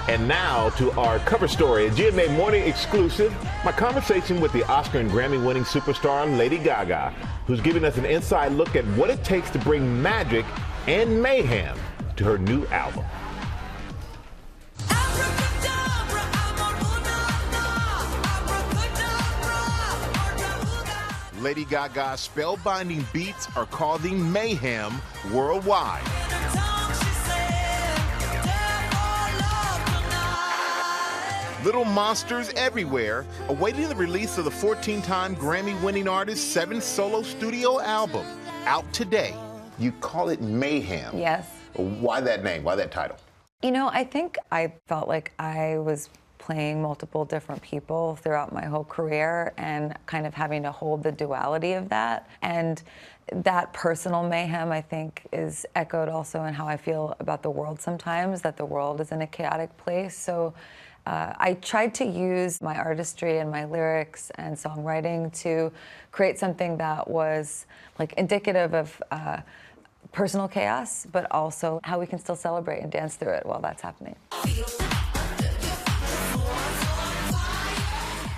And now to our cover story, a GMA Morning exclusive, my conversation with the Oscar and Grammy-winning superstar Lady Gaga, who's giving us an inside look at what it takes to bring magic and mayhem to her new album. Lady Gaga's spellbinding beats are causing mayhem worldwide. Little monsters everywhere, awaiting the release of the 14-time Grammy-winning artist's seventh solo studio album, out today. You call it Mayhem. Yes. Why that name? Why that title? You know, I think I felt like I was playing multiple different people throughout my whole career and kind of having to hold the duality of that. And that personal mayhem, I think, is echoed also in how I feel about the world sometimes, that the world is in a chaotic place. So I tried to use my artistry and my lyrics and songwriting to create something that was like indicative of personal chaos, but also how we can still celebrate and dance through it while that's happening.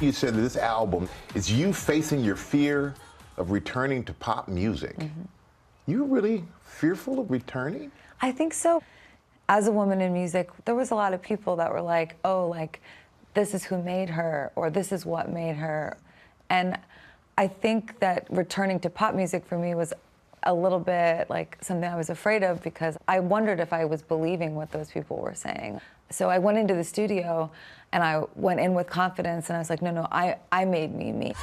You said that this album is you facing your fear of returning to pop music. Mm-hmm. You're really fearful of returning? I think so. As a woman in music, there was a lot of people that were like, oh, like, this is who made her, or this is what made her. And I think that returning to pop music for me was a little bit like something I was afraid of, because I wondered if I was believing what those people were saying. So I went into the studio and I went in with confidence and I was like, no, I made me.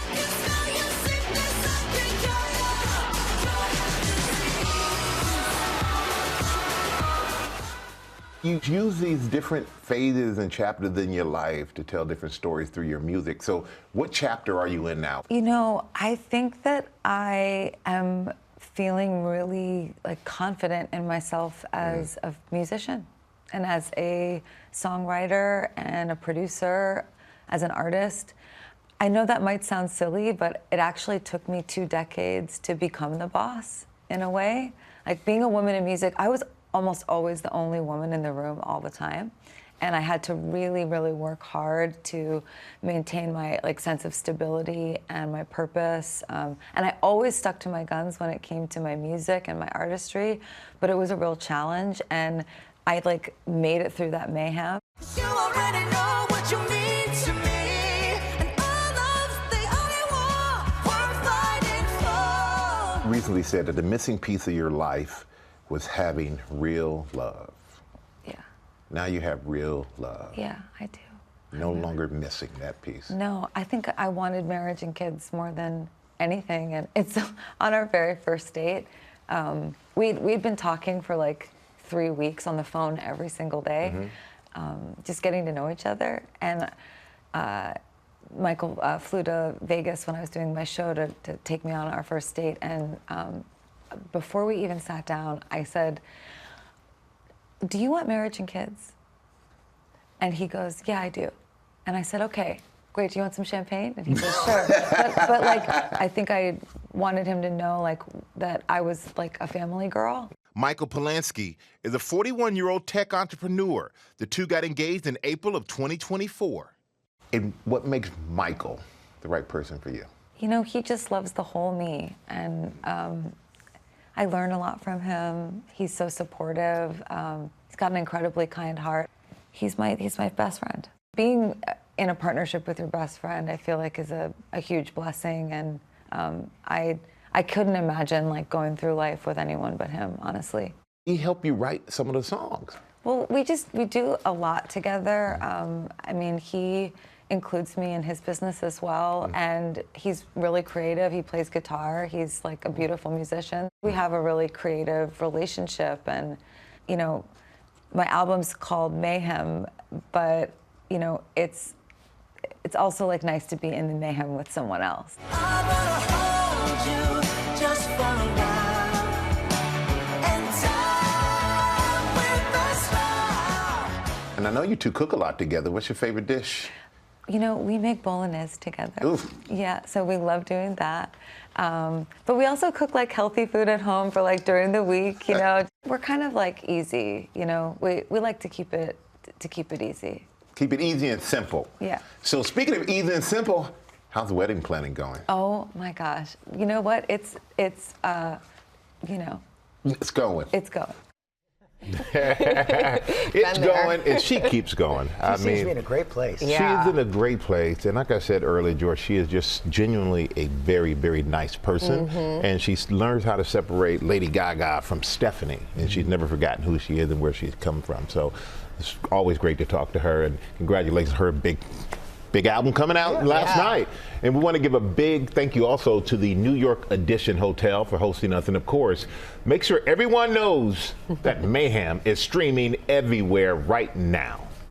You use these different phases and chapters in your life to tell different stories through your music. So what chapter are you in now? You know, I think that I am feeling really like confident in myself as a musician and as a songwriter and a producer, as an artist. I know that might sound silly, but it actually took me 2 decades to become the boss in a way. Like being a woman in music, I was almost always the only woman in the room all the time. And I had to really, really work hard to maintain my sense of stability and my purpose. And I always stuck to my guns when it came to my music and my artistry, but it was a real challenge. And I made it through that mayhem. You already know what you mean to me, and all those the only war we're fighting for. You recently said that the missing piece of your life was having real love. Yeah. Now you have real love. Yeah, I do. No longer missing that piece. No, I think I wanted marriage and kids more than anything. And it's on our very first date. We'd been talking for 3 weeks on the phone every single day, just getting to know each other. And Michael flew to Vegas when I was doing my show to take me on our first date. And before we even sat down, I said, do you want marriage and kids? And he goes, yeah, I do. And I said, okay, great, do you want some champagne? And he goes, sure. but I think I wanted him to know that I was a family girl. Michael Strahan is a 41-year-old tech entrepreneur. The two got engaged in April of 2024. And what makes Michael the right person for you? You know, he just loves the whole me. And I learn a lot from him. He's so supportive. He's got an incredibly kind heart. He's my best friend. Being in a partnership with your best friend, I feel like is a huge blessing. And I couldn't imagine going through life with anyone but him, honestly. He helped you write some of the songs. Well, we do a lot together. I mean, he includes me in his business as well, and he's really creative. He plays guitar. He's a beautiful musician. We have a really creative relationship, and you know, my album's called Mayhem, but you know, it's also nice to be in the mayhem with someone else. I wanna hold you just for a while, and time with a smile. And I know you two cook a lot together. What's your favorite dish? You know, we make bolognese together. Oof. Yeah, so we love doing that. But we also cook healthy food at home for during the week, you know. We're kind of easy, you know. We like to keep it to keep it easy. Keep it easy and simple. Yeah. So speaking of easy and simple, how's the wedding planning going? Oh my gosh. You know what? It's you know, It's going. it's going. It's going, and she keeps going. She seems to be in a great place. She's in a great place, and like I said earlier, George, she is just genuinely a very, very nice person, and she learns how to separate Lady Gaga from Stephanie, and she's never forgotten who she is and where she's come from. So it's always great to talk to her, and congratulations on her big album coming out last night. And we want to give a big thank you also to the New York Edition Hotel for hosting us. And of course, make sure everyone knows that Mayhem is streaming everywhere right now.